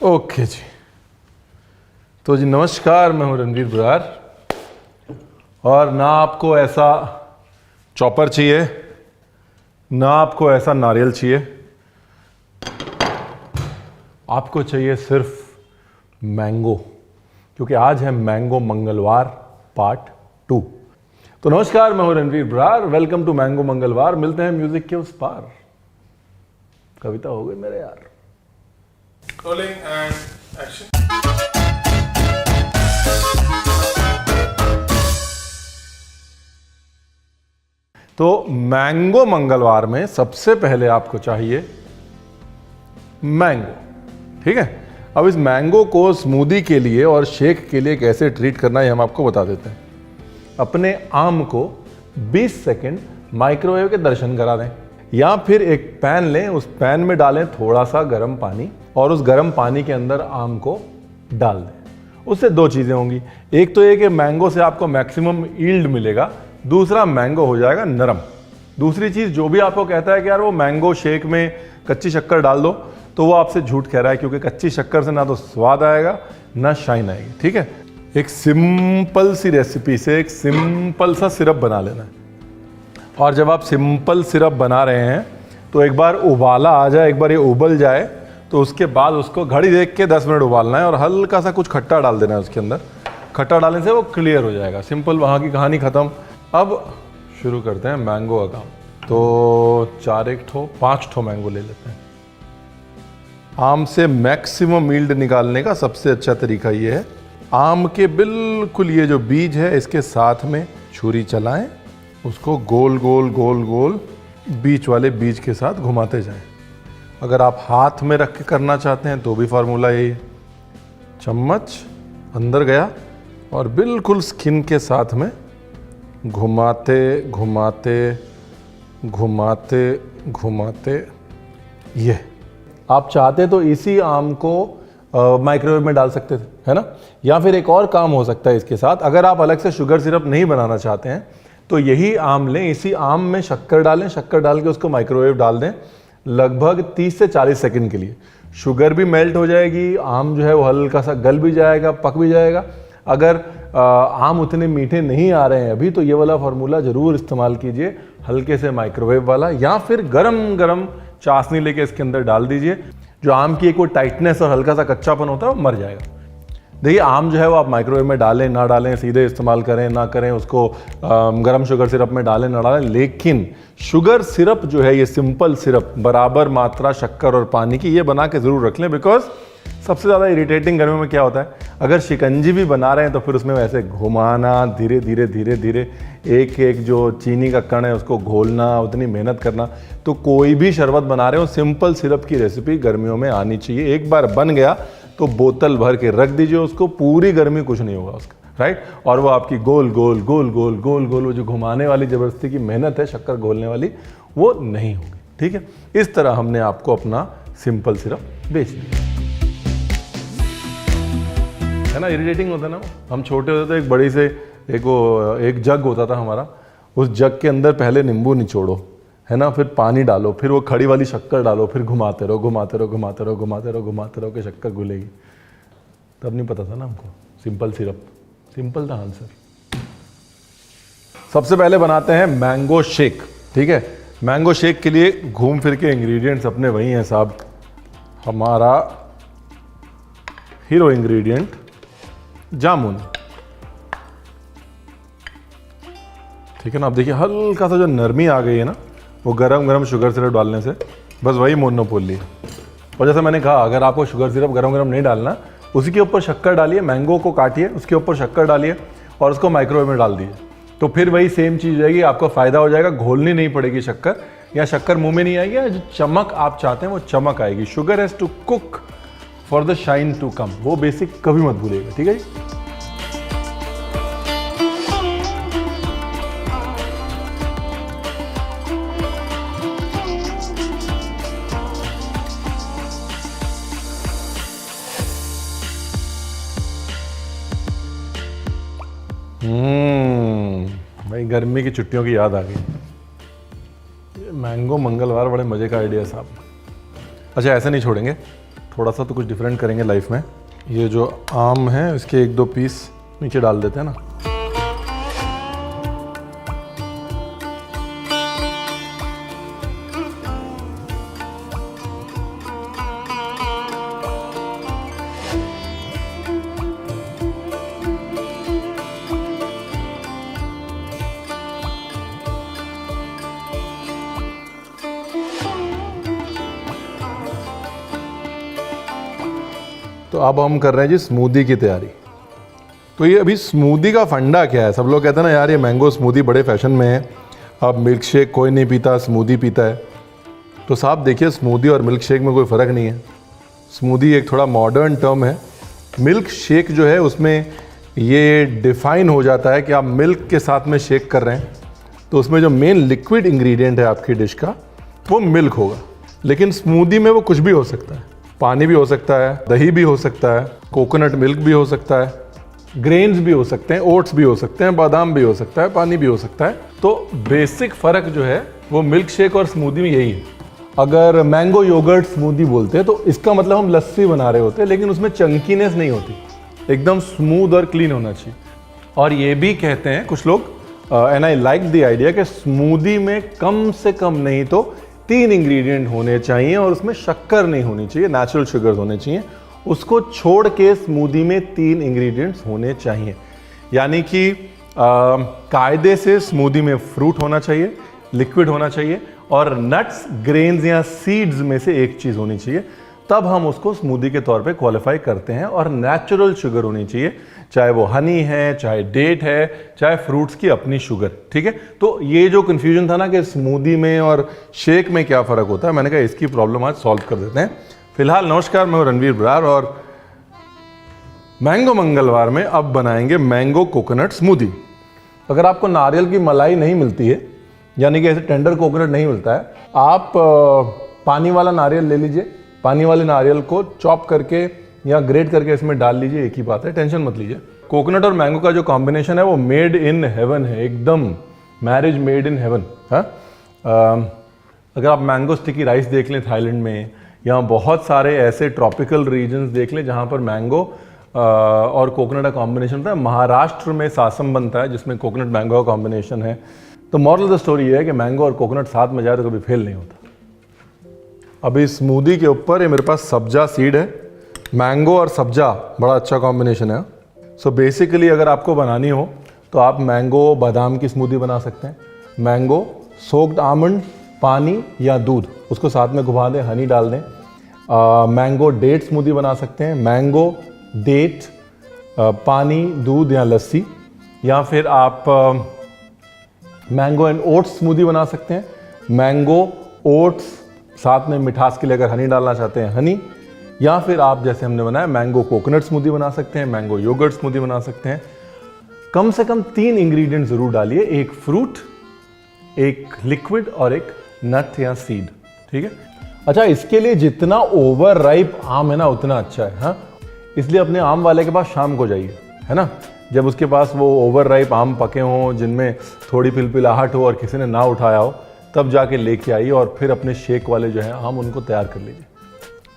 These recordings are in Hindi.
ओके जी। तो जी नमस्कार, मैं हूं रणवीर बरार। और ना आपको ऐसा चॉपर चाहिए, ना आपको ऐसा नारियल चाहिए, आपको चाहिए सिर्फ मैंगो, क्योंकि आज है मैंगो मंगलवार पार्ट 2। तो नमस्कार, मैं हूं Ranveer Brar. Welcome to mango Mangalwar. मिलते हैं म्यूजिक के उस पार। कविता हो गई मेरे यार। Rolling and action. तो मैंगो मंगलवार में सबसे पहले आपको चाहिए मैंगो, ठीक है। अब इस मैंगो को स्मूदी के लिए और शेक के लिए कैसे ट्रीट करना है हम आपको बता देते हैं। अपने आम को 20 सेकंड माइक्रोवेव के दर्शन करा दें, या फिर एक पैन लें, उस पैन में डालें थोड़ा सा गर्म पानी और उस गर्म पानी के अंदर आम को डाल दें। उससे दो चीज़ें होंगी, एक तो ये कि मैंगो से आपको मैक्सिमम यील्ड मिलेगा, दूसरा मैंगो हो जाएगा नरम। दूसरी चीज़, जो भी आपको कहता है कि यार वो मैंगो शेक में कच्ची शक्कर डाल दो, तो वो आपसे झूठ कह रहा है, क्योंकि कच्ची शक्कर से ना तो स्वाद आएगा ना शाइन आएगी, ठीक है। एक सिंपल सी रेसिपी से एक सिंपल सा सिरप बना लेना है। और जब आप सिंपल सिरप बना रहे हैं तो एक बार उबाला आ जाए, एक बार ये उबल जाए, तो उसके बाद उसको घड़ी देख के 10 मिनट उबालना है और हल्का सा कुछ खट्टा डाल देना है उसके अंदर। खट्टा डालने से वो क्लियर हो जाएगा। सिंपल, वहाँ की कहानी ख़त्म। अब शुरू करते हैं मैंगो का काम। तो 5 ठो मैंगो ले लेते हैं। आम से मैक्सिमम यील्ड निकालने का सबसे अच्छा तरीका ये है, आम के बिल्कुल ये जो बीज है इसके साथ में छुरी चलाएं, उसको गोल गोल गोल गोल बीच वाले बीज के साथ घुमाते जाएं। अगर आप हाथ में रख के करना चाहते हैं तो भी फार्मूला यही है। चम्मच अंदर गया और बिल्कुल स्किन के साथ में घुमाते घुमाते घुमाते घुमाते। ये आप चाहते तो इसी आम को माइक्रोवेव में डाल सकते थे, है ना। या फिर एक और काम हो सकता है इसके साथ, अगर आप अलग से शुगर सिरप नहीं बनाना चाहते हैं तो यही आम लें, इसी आम में शक्कर डालें, शक्कर डाल के उसको माइक्रोवेव डाल दें लगभग 30 से 40 सेकंड के लिए। शुगर भी मेल्ट हो जाएगी, आम जो है वो हल्का सा गल भी जाएगा, पक भी जाएगा। अगर आम उतने मीठे नहीं आ रहे हैं अभी, तो ये वाला फार्मूला ज़रूर इस्तेमाल कीजिए, हल्के से माइक्रोवेव वाला, या फिर गरम गरम चाशनी लेके इसके अंदर डाल दीजिए। जो आम की एक वो टाइटनेस और हल्का सा कच्चापन होता है वो मर जाएगा। देखिए, आम जो है वो आप माइक्रोवेव में डालें ना डालें, सीधे इस्तेमाल करें ना करें, उसको गरम शुगर सिरप में डालें ना डालें, लेकिन शुगर सिरप जो है, ये सिंपल सिरप, बराबर मात्रा शक्कर और पानी की, ये बना के ज़रूर रख लें। बिकॉज सबसे ज़्यादा इरिटेटिंग गर्मियों में क्या होता है, अगर शिकंजी भी बना रहे हैं तो फिर उसमें वैसे घुमाना, धीरे धीरे धीरे धीरे एक एक जो चीनी का कण है उसको घोलना, उतनी मेहनत करना। तो कोई भी शरबत बना रहे हो, सिंपल सिरप की रेसिपी गर्मियों में आनी चाहिए। एक बार बन गया तो बोतल भर के रख दीजिए उसको, पूरी गर्मी कुछ नहीं होगा उसका, राइट। और वो आपकी गोल गोल गोल गोल गोल गोल वो जो घुमाने वाली ज़बरदस्ती की मेहनत है शक्कर घोलने वाली, वो नहीं होगी, ठीक है। इस तरह हमने आपको अपना सिंपल सिरप बेच दिया, है ना। इरिटेटिंग होता है ना। हम छोटे होते थे, एक बड़ी से एक जग होता था हमारा, उस जग के अंदर पहले नींबू निचोड़ो, है ना, फिर पानी डालो, फिर वो खड़ी वाली शक्कर डालो, फिर घुमाते रहो घुमाते रहो घुमाते रहो घुमाते रहो घुमाते रहो कि शक्कर घुलेगी। तब नहीं पता था ना हमको, सिंपल सिरप, सिंपल था आंसर। सबसे पहले बनाते हैं मैंगो शेक, ठीक है। मैंगो शेक के लिए घूम फिर के इंग्रेडिएंट्स अपने वही हैं साहब। हमारा हीरो इंग्रेडिएंट जामुन, ठीक है ना। आप देखिए हल्का सा जो नरमी आ गई है ना, वो गरम गरम शुगर सिरप डालने से, बस वही मोनोपोली है। और जैसे मैंने कहा, अगर आपको शुगर सिरप गरम गरम नहीं डालना, उसी के ऊपर शक्कर डालिए, मैंगो को काटिए, उसके ऊपर शक्कर डालिए और उसको माइक्रोवेव में डाल दीजिए, तो फिर वही सेम चीज़ रहेगी, आपको फ़ायदा हो जाएगा। घोलनी नहीं पड़ेगी शक्कर, या शक्कर मुंह में नहीं आएगी, जो चमक आप चाहते हैं वो चमक आएगी। Sugar has to cook for the shine to come, वो बेसिक कभी मत भूलिएगा, ठीक है जी। भाई गर्मी की छुट्टियों की याद आ गई। मैंगो मंगलवार बड़े मजे का आइडिया साहब। अच्छा, ऐसे नहीं छोड़ेंगे, थोड़ा सा तो कुछ डिफरेंट करेंगे लाइफ में। ये जो आम है इसके 1-2 पीस नीचे डाल देते हैं ना। तो अब हम कर रहे हैं जी स्मूदी की तैयारी। तो ये अभी स्मूदी का फंडा क्या है? सब लोग कहते हैं ना यार ये मैंगो स्मूदी बड़े फैशन में है, अब मिल्क शेक कोई नहीं पीता, स्मूदी पीता है। तो साहब देखिए, स्मूदी और मिल्क शेक में कोई फ़र्क नहीं है। स्मूदी एक थोड़ा मॉडर्न टर्म है। मिल्क शेक जो है उसमें ये डिफ़ाइन हो जाता है कि आप मिल्क के साथ में शेक कर रहे हैं, तो उसमें जो मेन लिक्विड इंग्रेडिएंट है आपकी डिश का वो मिल्क होगा। लेकिन स्मूदी में वो कुछ भी हो सकता है, पानी भी हो सकता है, दही भी हो सकता है, कोकोनट मिल्क भी हो सकता है, ग्रेन्स भी हो सकते हैं, ओट्स भी हो सकते हैं, बादाम भी हो सकता है, पानी भी हो सकता है। तो बेसिक फ़र्क जो है वो मिल्क शेक और स्मूदी में यही है। अगर मैंगो योगर्ट स्मूदी बोलते हैं तो इसका मतलब हम लस्सी बना रहे होते हैं, लेकिन उसमें चंकीनेस नहीं होती, एकदम स्मूथ और क्लीन होना चाहिए। और ये भी कहते हैं कुछ लोग, and I like the idea, कि स्मूदी में कम से कम नहीं तो 3 इंग्रेडिएंट होने चाहिए और उसमें शक्कर नहीं होनी चाहिए, नेचुरल शुगर्स होने चाहिए। उसको छोड़ के स्मूदी में 3 इंग्रेडिएंट्स होने चाहिए। यानी कि कायदे से स्मूदी में फ्रूट होना चाहिए, लिक्विड होना चाहिए और नट्स, ग्रेन्स या सीड्स में से एक चीज़ होनी चाहिए, तब हम उसको स्मूदी के तौर पे क्वालिफाई करते हैं। और नेचुरल शुगर होनी चाहिए, चाहे वो हनी है, चाहे डेट है, चाहे फ्रूट्स की अपनी शुगर। ठीक है, तो ये जो कन्फ्यूजन था ना कि स्मूदी में और शेक में क्या फ़र्क होता है, मैंने कहा इसकी प्रॉब्लम आज सॉल्व कर देते हैं। फिलहाल नमस्कार, मैं हूं रणवीर बरार और मैंगो मंगलवार में अब बनाएंगे मैंगो कोकोनट स्मूदी। अगर आपको नारियल की मलाई नहीं मिलती है, यानी कि ऐसे टेंडर कोकोनट नहीं मिलता है, आप पानी वाला नारियल ले लीजिए। पानी वाले नारियल को चॉप करके या ग्रेट करके इसमें डाल लीजिए, एक ही बात है, टेंशन मत लीजिए। कोकोनट और मैंगो का जो कॉम्बिनेशन है वो मेड इन हेवन है, एकदम मैरिज मेड इन हेवन है। अगर आप मैंगो स्टिकी राइस देख लें थाईलैंड में, या बहुत सारे ऐसे ट्रॉपिकल रीजन्स देख लें जहाँ पर मैंगो और कोकोनट का कॉम्बिनेशन होता है। महाराष्ट्र में सासम बनता है जिसमें कोकोनट मैंगो का कॉम्बिनेशन है। तो मॉरल ऑफ द स्टोरी ये है कि मैंगो और कोकोनट साथ में जाए तो कभी फेल नहीं होता। अभी स्मूदी के ऊपर ये मेरे पास सब्जा सीड है। मैंगो और सब्जा बड़ा अच्छा कॉम्बिनेशन है। सो बेसिकली अगर आपको बनानी हो तो आप मैंगो बादाम की स्मूदी बना सकते हैं। मैंगो, सोक्ड आमंड, पानी या दूध, उसको साथ में घुमा दें, हनी डाल दें। मैंगो डेट स्मूदी बना सकते हैं। मैंगो, डेट, पानी, दूध या लस्सी। या फिर आप मैंगो एंड ओट्स स्मूदी बना सकते हैं। मैंगो, ओट्स, साथ में मिठास के लिए अगर हनी डालना चाहते हैं हनी। या फिर आप जैसे हमने बनाया मैंगो कोकोनट स्मूदी बना सकते हैं, मैंगो योगर्ट स्मूदी बना सकते हैं। कम से कम 3 इंग्रेडिएंट जरूर डालिए, एक फ्रूट, एक लिक्विड और एक नट या सीड। ठीक है, अच्छा इसके लिए जितना ओवर राइप आम है ना उतना अच्छा है। हाँ, इसलिए अपने आम वाले के पास शाम को जाइए, है ना, जब उसके पास वो ओवर राइप आम पके हों, जिनमें थोड़ी पिलपिलाहट हो और किसी ने ना उठाया हो, तब जाके लेके आइए और फिर अपने शेक वाले जो हैं आम उनको तैयार कर लीजिए।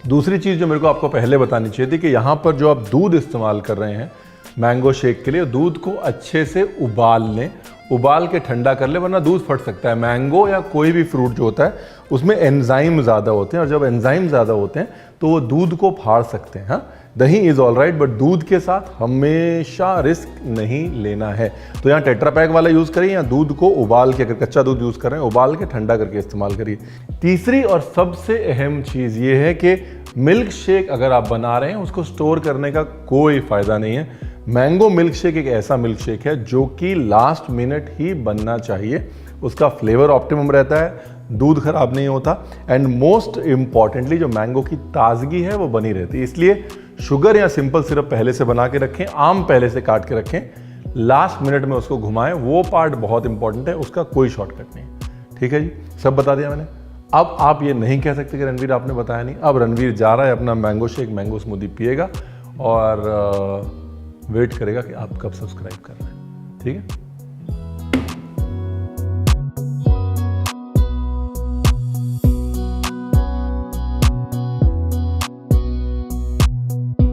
दूसरी चीज़ जो मेरे को आपको पहले बतानी चाहिए थी कि यहाँ पर जो आप दूध इस्तेमाल कर रहे हैं मैंगो शेक के लिए, दूध को अच्छे से उबाल लें, उबाल के ठंडा कर ले, वरना दूध फट सकता है। मैंगो या कोई भी फ्रूट जो होता है उसमें एंजाइम ज़्यादा होते हैं और जब एंजाइम ज़्यादा होते हैं तो वो दूध को फाड़ सकते हैं। हाँ, दही इज़ ऑल राइट, बट दूध के साथ हमेशा रिस्क नहीं लेना है। तो यहाँ टेट्रा पैक वाला यूज़ करिए या दूध को उबाल के, अगर कच्चा दूध यूज़ कर रहे हैं उबाल के ठंडा करके इस्तेमाल करिए। तीसरी और सबसे अहम चीज़ ये है कि मिल्क शेक अगर आप बना रहे हैं उसको स्टोर करने का कोई फ़ायदा नहीं है। मैंगो मिल्क शेक एक ऐसा मिल्क शेक है जो कि लास्ट मिनट ही बनना चाहिए, उसका फ्लेवर ऑप्टिमम रहता है, दूध खराब नहीं होता एंड मोस्ट इंपॉर्टेंटली जो मैंगो की ताजगी है वो बनी रहती है। इसलिए शुगर या सिंपल सिरप पहले से बना के रखें, आम पहले से काट के रखें, लास्ट मिनट में उसको घुमाएं, वो पार्ट बहुत इंपॉर्टेंट है, उसका कोई शॉर्टकट नहीं। ठीक है जी, सब बता दिया मैंने। अब आप ये नहीं कह सकते कि रणवीर आपने बताया नहीं। अब रणवीर जा रहा है अपना मैंगो शेक, मैंगो स्मूदी पिएगा और वेट करेगा कि आप कब सब्सक्राइब कर रहे हैं। ठीक है। है।